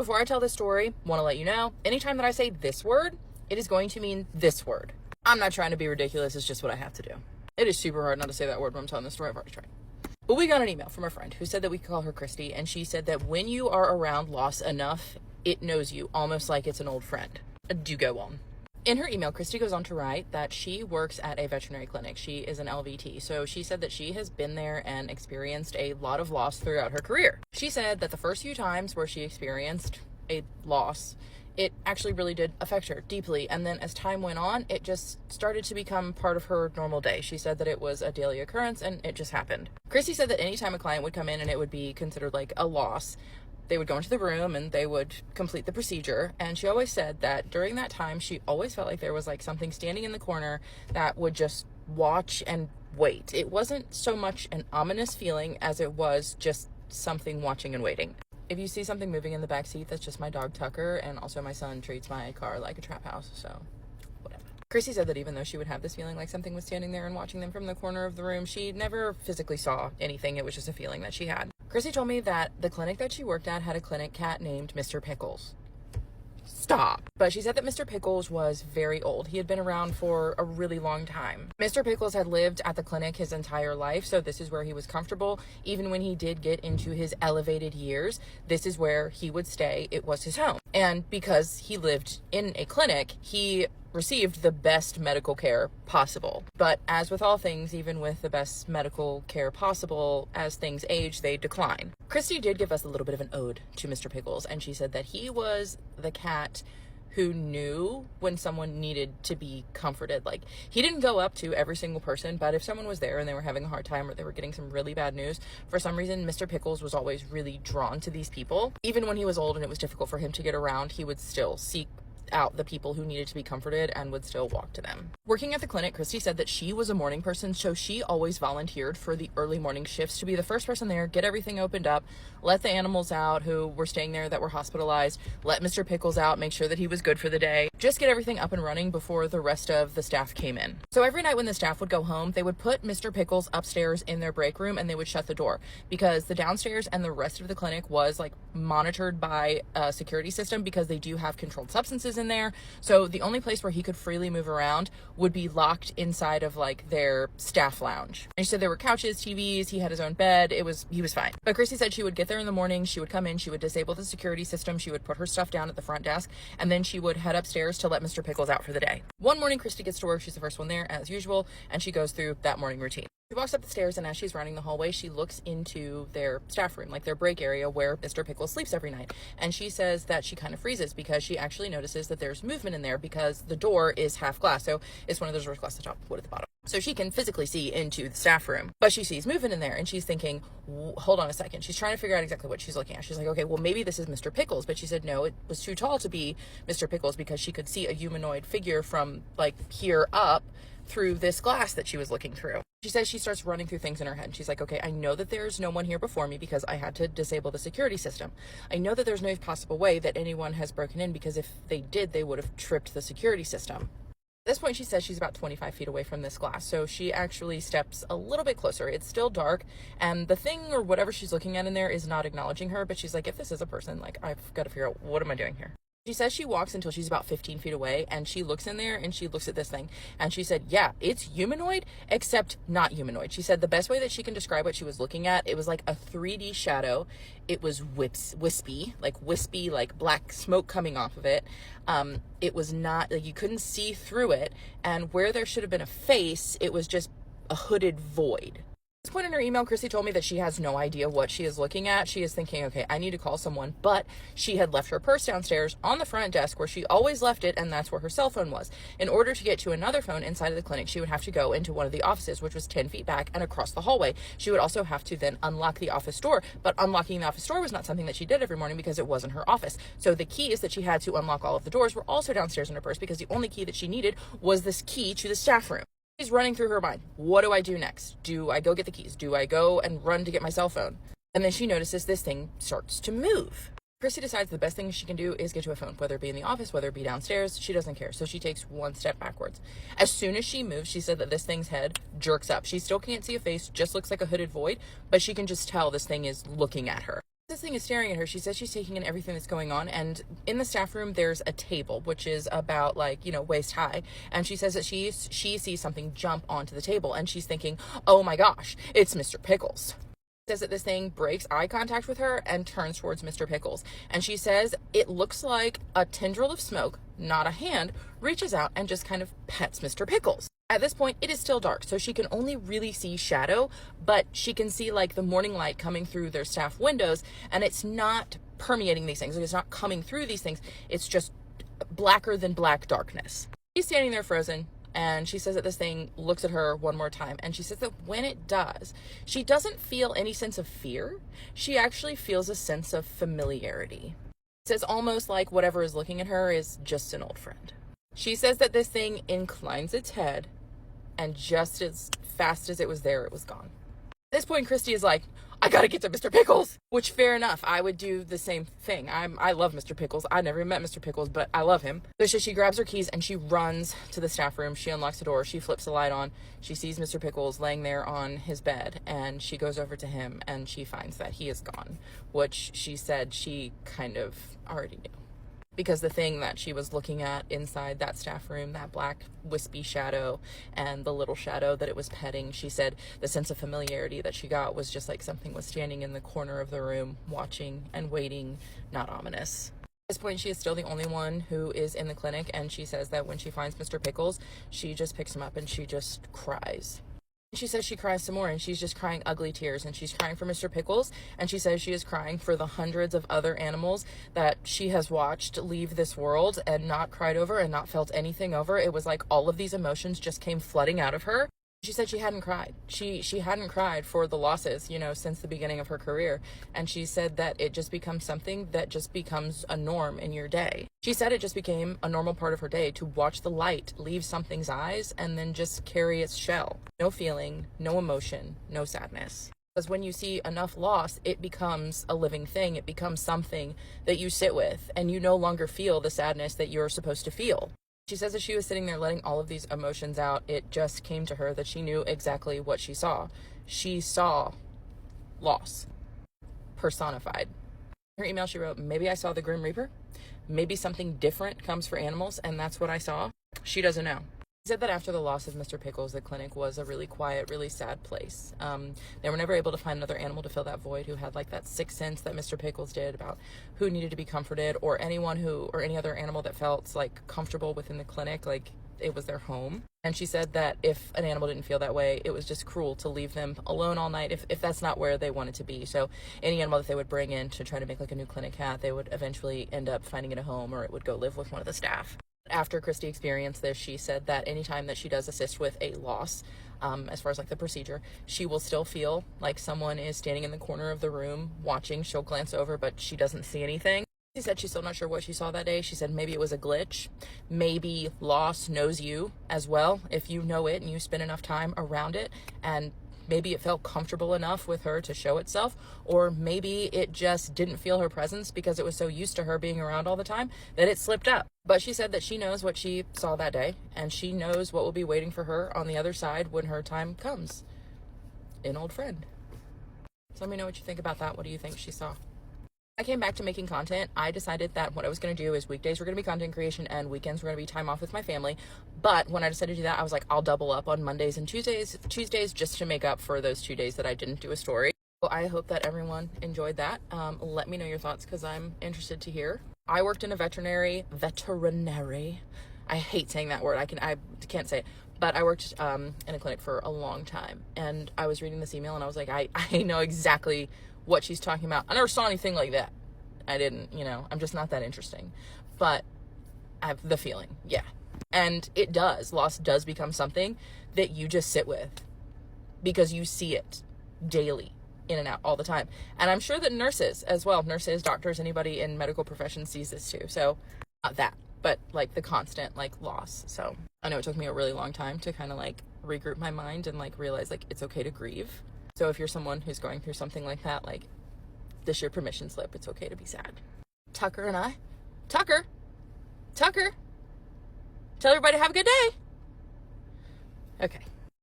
Before I tell this story, want to let you know, anytime that I say this word, it is going to mean this word. I'm not trying to be ridiculous, it's just what I have to do. It is super hard not to say that word when I'm telling this story. I've already tried. But we got an email from a friend who said that we could call her Christy, and she said that when you are around loss enough, it knows you almost like it's an old friend. Do go on. In her email, Christy goes on to write that she works at a veterinary clinic. She is an LVT, so she said that she has been there and experienced a lot of loss throughout her career. She said that the first few times where she experienced a loss, it actually really did affect her deeply, and then as time went on, it just started to become part of her normal day. She said that it was a daily occurrence and it just happened. Christy said that anytime a client would come in and it would be considered like a loss, they would go into the room and they would complete the procedure. And she always said that during that time, she always felt like there was like something standing in the corner that would just watch and wait. It wasn't so much an ominous feeling as it was just something watching and waiting. If you see something moving in the back seat, that's just my dog Tucker, and also my son treats my car like a trap house, so whatever. Christy said that even though she would have this feeling like something was standing there and watching them from the corner of the room, she never physically saw anything. It was just a feeling that she had. Christy told me that the clinic that she worked at had a clinic cat named Mr. Pickles. Stop. But she said that Mr. Pickles was very old. He had been around for a really long time. Mr. Pickles had lived at the clinic his entire life, so this is where he was comfortable. Even when he did get into his elevated years, this is where he would stay. It was his home. And because he lived in a clinic, he received the best medical care possible. But as with all things, even with the best medical care possible, as things age, they decline. Christy did give us a little bit of an ode to Mr. Pickles, and she said that he was the cat who knew when someone needed to be comforted. Like, he didn't go up to every single person, but if someone was there and they were having a hard time or they were getting some really bad news, for some reason, Mr. Pickles was always really drawn to these people. Even when he was old and it was difficult for him to get around, he would still seek out the people who needed to be comforted and would still walk to them. Working at the clinic, Christy said that she was a morning person, so she always volunteered for the early morning shifts to be the first person there, get everything opened up, let the animals out who were staying there that were hospitalized, let Mr. Pickles out, make sure that he was good for the day, just get everything up and running before the rest of the staff came in. So every night when the staff would go home, they would put Mr. Pickles upstairs in their break room and they would shut the door because the downstairs and the rest of the clinic was like monitored by a security system because they do have controlled substances in there. So the only place where he could freely move around would be locked inside of like their staff lounge. And she said there were couches, TVs, he had his own bed. He was fine. But Christy said she would get there in the morning, she would come in, she would disable the security system, she would put her stuff down at the front desk, and then she would head upstairs to let Mr. Pickles out for the day. One morning, Christy gets to work, she's the first one there as usual, and she goes through that morning routine. She walks up the stairs, and as she's running the hallway, she looks into their staff room, like their break area where Mr. Pickles sleeps every night. And she says that she kind of freezes because she actually notices that there's movement in there because the door is half glass. So it's one of those doors, glass at the top, wood at the bottom. So she can physically see into the staff room, but she sees movement in there and she's thinking, hold on a second. She's trying to figure out exactly what she's looking at. She's like, okay, well, maybe this is Mr. Pickles. But she said, no, it was too tall to be Mr. Pickles because she could see a humanoid figure from like here up through this glass that she was looking through. She says she starts running through things in her head. She's like, okay, I know that there's no one here before me because I had to disable the security system. I know that there's no possible way that anyone has broken in because if they did, they would have tripped the security system. At this point, she says she's about 25 feet away from this glass, so she actually steps a little bit closer. It's still dark, and the thing or whatever she's looking at in there is not acknowledging her, but she's like, if this is a person, like, I've got to figure out, what am I doing here? She says she walks until she's about 15 feet away, and she looks in there, and she looks at this thing, and she said, yeah, it's humanoid, except not humanoid. She said the best way that she can describe what she was looking at, it was like a 3D shadow. It was wispy, like black smoke coming off of it. It was not, like, you couldn't see through it, and where there should have been a face, it was just a hooded void. At this point in her email, Christy told me that she has no idea what she is looking at. She is thinking, okay, I need to call someone, but she had left her purse downstairs on the front desk where she always left it, and that's where her cell phone was. In order to get to another phone inside of the clinic, she would have to go into one of the offices, which was 10 feet back and across the hallway. She would also have to then unlock the office door, but unlocking the office door was not something that she did every morning because it wasn't her office. So the keys that she had to unlock all of the doors were also downstairs in her purse because the only key that she needed was this key to the staff room. She's running through her mind. What do I do next? Do I go get the keys? Do I go and run to get my cell phone? And then she notices this thing starts to move. Christy decides the best thing she can do is get to a phone, whether it be in the office, whether it be downstairs. She doesn't care. So she takes one step backwards. As soon as she moves, she said that this thing's head jerks up. She still can't see a face, just looks like a hooded void, but she can just tell this thing is looking at her. This thing is staring at her. She says she's taking in everything that's going on, and in the staff room there's a table which is about like, you know, waist high, and she says that she sees something jump onto the table, and she's thinking, oh my gosh, it's Mr. Pickles. Says that this thing breaks eye contact with her and turns towards Mr. Pickles, and she says it looks like a tendril of smoke, not a hand, reaches out and just kind of pets Mr. Pickles. At this point, it is still dark, so she can only really see shadow, but she can see like the morning light coming through their staff windows, and it's not permeating these things. Like, it's not coming through these things. It's just blacker than black darkness. She's standing there frozen, and she says that this thing looks at her one more time, and she says that when it does, she doesn't feel any sense of fear. She actually feels a sense of familiarity. It says almost like whatever is looking at her is just an old friend. She says that this thing inclines its head, and just as fast as it was there, it was gone. At this point, Christy is like, I gotta get to Mr. Pickles, which fair enough. I would do the same thing. I love Mr. Pickles. I never met Mr. Pickles, but I love him. So she grabs her keys and she runs to the staff room. She unlocks the door. She flips the light on. She sees Mr. Pickles laying there on his bed, and she goes over to him and she finds that he is gone, which she said she kind of already knew. Because the thing that she was looking at inside that staff room, that black wispy shadow and the little shadow that it was petting, she said the sense of familiarity that she got was just like something was standing in the corner of the room, watching and waiting, not ominous. At this point, she is still the only one who is in the clinic, and she says that when she finds Mr. Pickles, she just picks him up and she just cries. She says she cries some more, and she's just crying ugly tears, and she's crying for Mr. Pickles, and she says she is crying for the hundreds of other animals that she has watched leave this world and not cried over and not felt anything over. It was like all of these emotions just came flooding out of her. She said she hadn't cried. She hadn't cried for the losses, you know, since the beginning of her career. And she said that it just becomes something that just becomes a norm in your day. She said it just became a normal part of her day to watch the light leave something's eyes and then just carry its shell. No feeling, no emotion, no sadness. Because when you see enough loss, it becomes a living thing. It becomes something that you sit with, and you no longer feel the sadness that you're supposed to feel. She says as she was sitting there letting all of these emotions out, it just came to her that she knew exactly what she saw. She saw loss personified. In her email, she wrote, maybe I saw the Grim Reaper. Maybe something different comes for animals, and that's what I saw. She doesn't know. She said that after the loss of Mr. Pickles, the clinic was a really quiet, really sad place. They were never able to find another animal to fill that void who had like that sixth sense that Mr. Pickles did about who needed to be comforted, or anyone who, or any other animal that felt like comfortable within the clinic, like it was their home. And she said that if an animal didn't feel that way, it was just cruel to leave them alone all night if that's not where they wanted to be. So any animal that they would bring in to try to make like a new clinic cat, they would eventually end up finding it a home, or it would go live with one of the staff. After Christy experienced this, she said that anytime that she does assist with a loss, as far as like the procedure, she will still feel like someone is standing in the corner of the room watching. She'll glance over, but she doesn't see anything. She said she's still not sure what she saw that day. She said maybe it was a glitch. Maybe loss knows you as well if you know it and you spend enough time around it, and maybe it felt comfortable enough with her to show itself, or maybe it just didn't feel her presence because it was so used to her being around all the time that it slipped up. But she said that she knows what she saw that day, and she knows what will be waiting for her on the other side when her time comes. An old friend. So let me know what you think about that. What do you think she saw? I came back to making content. I decided that what I was going to do is weekdays were going to be content creation and weekends were going to be time off with my family. But when I decided to do that, I was like, I'll double up on Mondays and Tuesdays just to make up for those 2 days that I didn't do a story. So I hope that everyone enjoyed that. Let me know your thoughts because I'm interested to hear. I worked in a veterinary. I hate saying that word. I can't say it. But I worked in a clinic for a long time, and I was reading this email and I was like, I know exactly what she's talking about. I never saw anything like that. I didn't, I'm just not that interesting. But I have the feeling, yeah. And it does. Loss does become something that you just sit with because you see it daily, in and out, all the time. And I'm sure that nurses as well, nurses, doctors, anybody in medical professions sees this too. So not that, but like the constant like loss. So I know it took me a really long time to kind of like regroup my mind and like realize like it's okay to grieve. So if you're someone who's going through something like that, like this your permission slip, it's okay to be sad. Tucker, tell everybody to have a good day. Okay.